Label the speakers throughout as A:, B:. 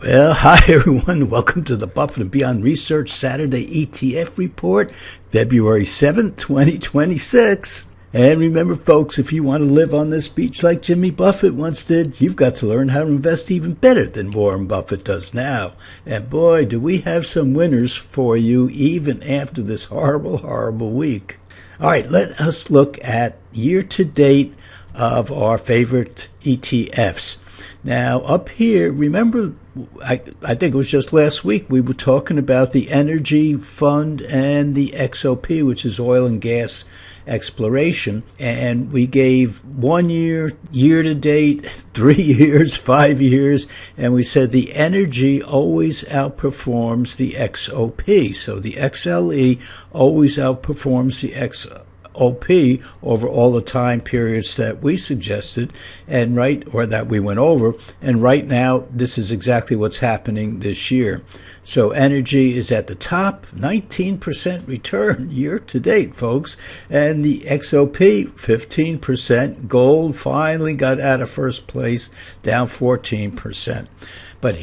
A: Well, hi everyone. Welcome to the Buffett and Beyond Research Saturday ETF report, February 7th, 2026. And remember, folks, if you want to live on this beach like Jimmy Buffett once did, you've got to learn how to invest even better than Warren Buffett does now. And boy, do we have some winners for you even after this horrible, horrible week. All right, let us look at year-to-date of our favorite ETFs. Now, up here, remember, I think it was just last week, we were talking about the energy fund and the XOP, which is oil and gas exploration. And we gave 1 year, year to date, 3 years, 5 years, and we said the energy always outperforms the XOP. So the XLE always outperforms the XOP over all the time periods that we suggested or that we went over. And right now, this is exactly what's happening this year. So energy is at the top, 19% return year to date, folks. And the XOP, 15%. Gold finally got out of first place, down 14%. But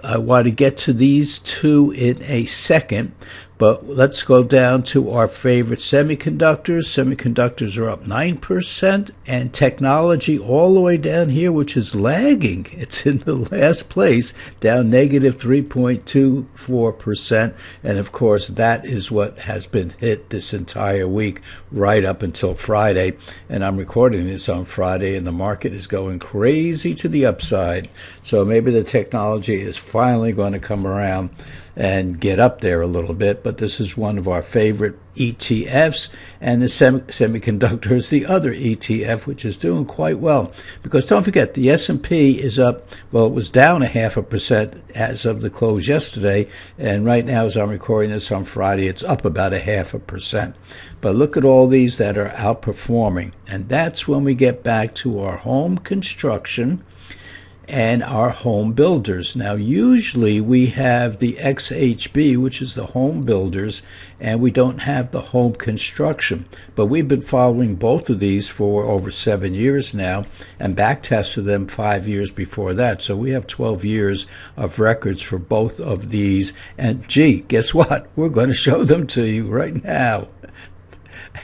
A: I want to get to these two in a second. But let's go down to our favorite semiconductors. Semiconductors are up 9%, and technology all the way down here, which is lagging. It's in the last place, down negative 3.24%. And of course, that is what has been hit this entire week, right up until Friday. And I'm recording this on Friday, and the market is going crazy to the upside. So maybe the technology is finally going to come around and get up there a little bit, but this is one of our favorite ETFs, and the semiconductor is the other ETF, which is doing quite well. Because don't forget, the S&P is up, well, it was down 0.5% as of the close yesterday, and right now, as I'm recording this on Friday, it's up about 0.5%. But look at all these that are outperforming, and that's when we get back to our home construction and our home builders. Now, usually we have the XHB, which is the home builders, and we don't have the home construction. But we've been following both of these for over 7 years now and back tested them 5 years before that. So we have 12 years of records for both of these. And gee, guess what? We're going to show them to you right now.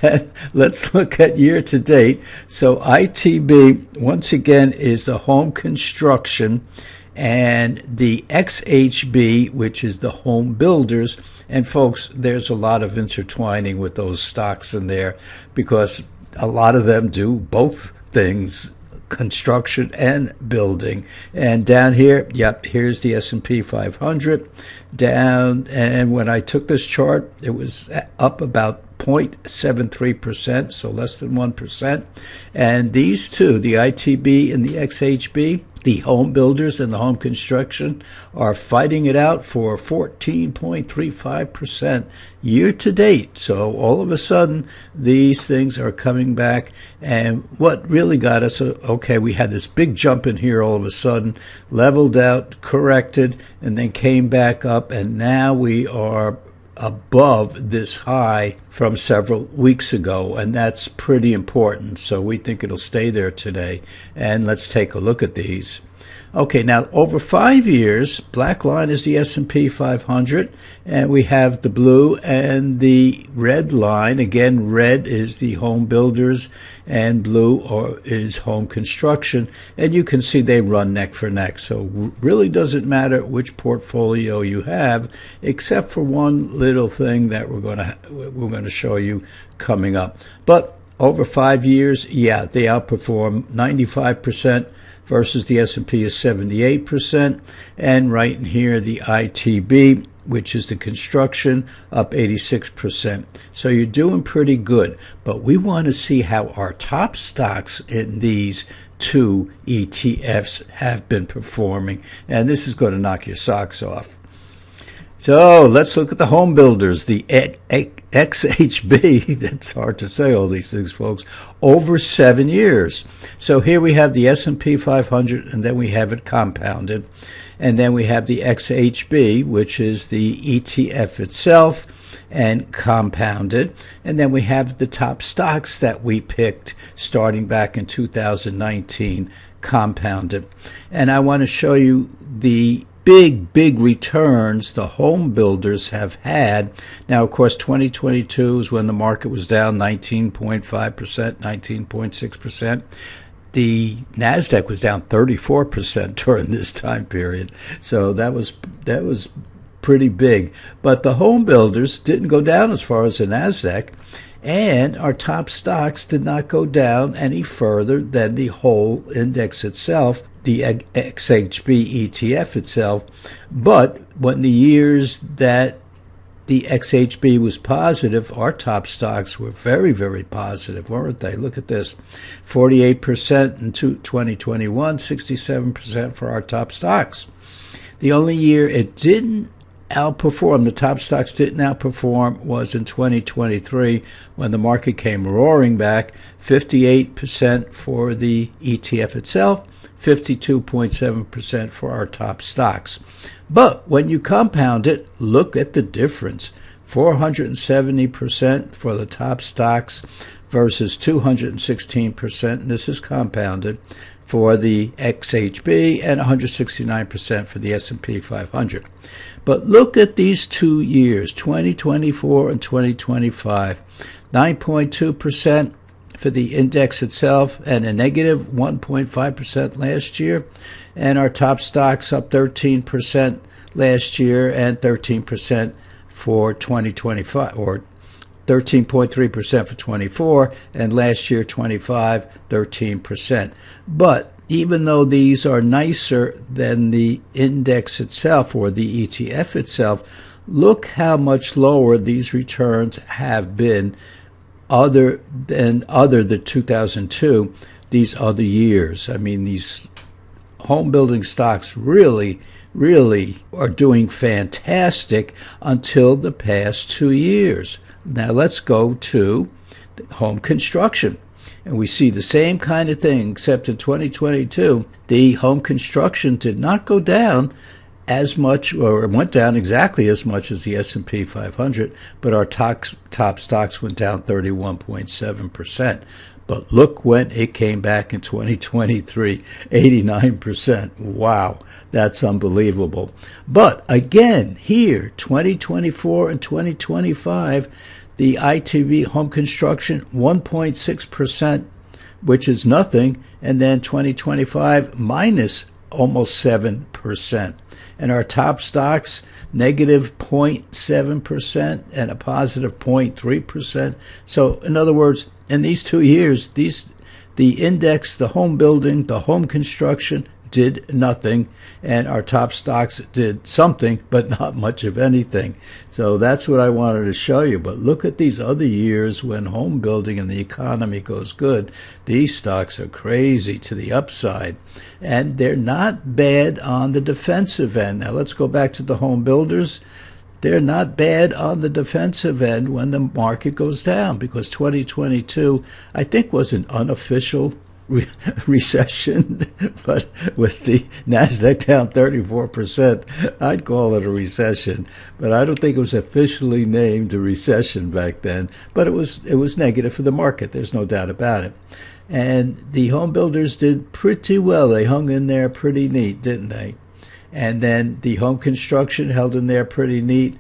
A: And let's look at year to date. So ITB, once again, is the home construction, and the XHB, which is the home builders. And folks, there's a lot of intertwining with those stocks in there because a lot of them do both things, construction and building. And down here, yep, here's the S&P 500 down. And when I took this chart, it was up about 0.73%, so less than 1%. And these two, the ITB and the XHB, the home builders and the home construction, are fighting it out for 14.35% year to date. So all of a sudden, these things are coming back. And what really got us, okay, we had this big jump in here all of a sudden, leveled out, corrected, and then came back up. And now we are above this high from several weeks ago, and that's pretty important. So we think it'll stay there today. And let's take a look at these. Okay, now over 5 years, black line is the S&P 500, and we have the blue and the red line. Again, red is the home builders, and blue is home construction. And you can see they run neck for neck. So really doesn't matter which portfolio you have, except for one little thing that we're going to show you coming up. But over 5 years, yeah, they outperform 95%. Versus the S&P is 78%. And right in here, the ITB, which is the construction, up 86%. So you're doing pretty good. But we want to see how our top stocks in these two ETFs have been performing. And this is going to knock your socks off. So let's look at the home builders, the XHB, that's hard to say all these things, folks, over 7 years. So here we have the S&P 500, and then we have it compounded. And then we have the XHB, which is the ETF itself, and compounded. And then we have the top stocks that we picked starting back in 2019, compounded. And I want to show you the big returns the home builders have had. Now, of course, 2022 is when the market was down 19.5%, 19.6%. The NASDAQ was down 34% during this time period. So that was pretty big. But the home builders didn't go down as far as the NASDAQ, and our top stocks did not go down any further than the whole index itself, the XHB ETF itself. But when the years that the XHB was positive, our top stocks were very positive, weren't they? Look at this. 48% in 2021, 67% for our top stocks. The only year it didn't outperform, the top stocks didn't outperform, was in 2023 when the market came roaring back. 58% for the ETF itself, 52.7% for our top stocks. But when you compound it, look at the difference. 470% for the top stocks versus 216%, and this is compounded, for the XHB, and 169% for the S&P 500. But look at these 2 years, 2024 and 2025, 9.2% for the index itself and a negative 1.5% last year, and our top stocks up 13% last year and 13% for 2025, or 13.3% for 24, and last year 25, 13%. But even though these are nicer than the index itself or the ETF itself, look how much lower these returns have been other than 2002, these other years. I mean, these home building stocks really are doing fantastic until the past 2 years. Now let's go to home construction. And we see the same kind of thing, except in 2022, the home construction did not go down as much, or went down exactly as much as the S&P 500, but our top stocks went down 31.7%. But look when it came back in 2023, 89%. Wow, that's unbelievable. But again, here, 2024 and 2025, the ITV home construction, 1.6%, which is nothing, and then 2025 minus almost 7%. And our top stocks, negative 0.7% and a positive 0.3%. So in other words, in these 2 years, the index, the home building, the home construction did nothing, and our top stocks did something, but not much of anything. So that's what I wanted to show you. But look at these other years when home building and the economy goes good. These stocks are crazy to the upside, and they're not bad on the defensive end. Now let's go back to the home builders. They're not bad on the defensive end when the market goes down, because 2022, I think, was an unofficial recession, but with the NASDAQ down 34%, I'd call it a recession. But I don't think it was officially named a recession back then. But it was negative for the market. There's no doubt about it. And the home builders did pretty well. They hung in there pretty neat, didn't they? And then the home construction held in there pretty neat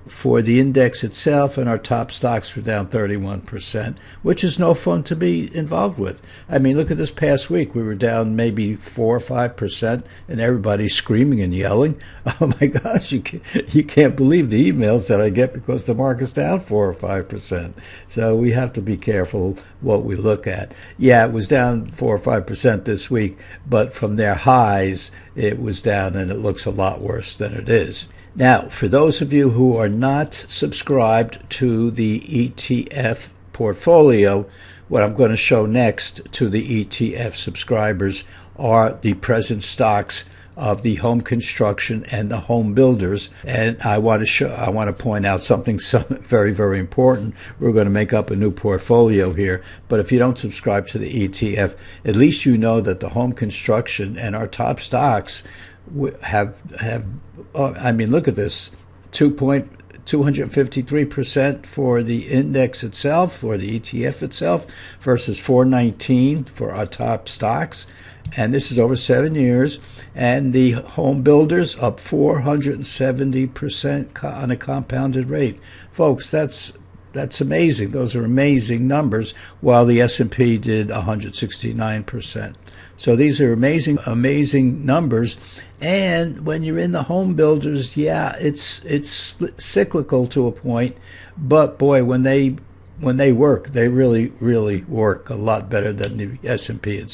A: for the index itself, and our top stocks were down 31%, which is no fun to be involved with. I mean, look at this past week. We were down maybe 4 or 5%, and everybody's screaming and yelling. Oh my gosh, you can't believe the emails that I get because the market's down 4 or 5%. So we have to be careful what we look at. Yeah, it was down 4 or 5% this week, but from their highs, it was down, and it looks a lot worse than it is. Now, for those of you who are not subscribed to the ETF portfolio, what I'm going to show next to the ETF subscribers are the present stocks of the home construction and the home builders. And I want to point out something very, very important. We're going to make up a new portfolio here. But if you don't subscribe to the ETF, at least you know that the home construction and our top stocks have I mean, look at this, 253% for the index itself, or the ETF itself, versus 419 for our top stocks, and this is over 7 years. And the home builders up 470% on a compounded rate. Folks, that's amazing. Those are amazing numbers, while the S&P did 169%. So these are amazing numbers. And when you're in the home builders, yeah, it's cyclical to a point, but boy, when they work, they really work a lot better than the S&P.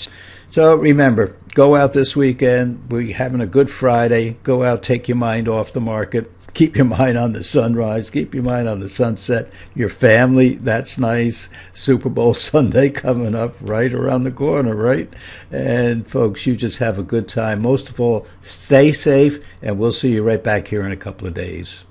A: So remember, go out this weekend. We're having a good Friday. Go out, take your mind off the market. Keep your mind on the sunrise. Keep your mind on the sunset. Your family, that's nice. Super Bowl Sunday coming up right around the corner, right? And folks, you just have a good time. Most of all, stay safe, and we'll see you right back here in a couple of days.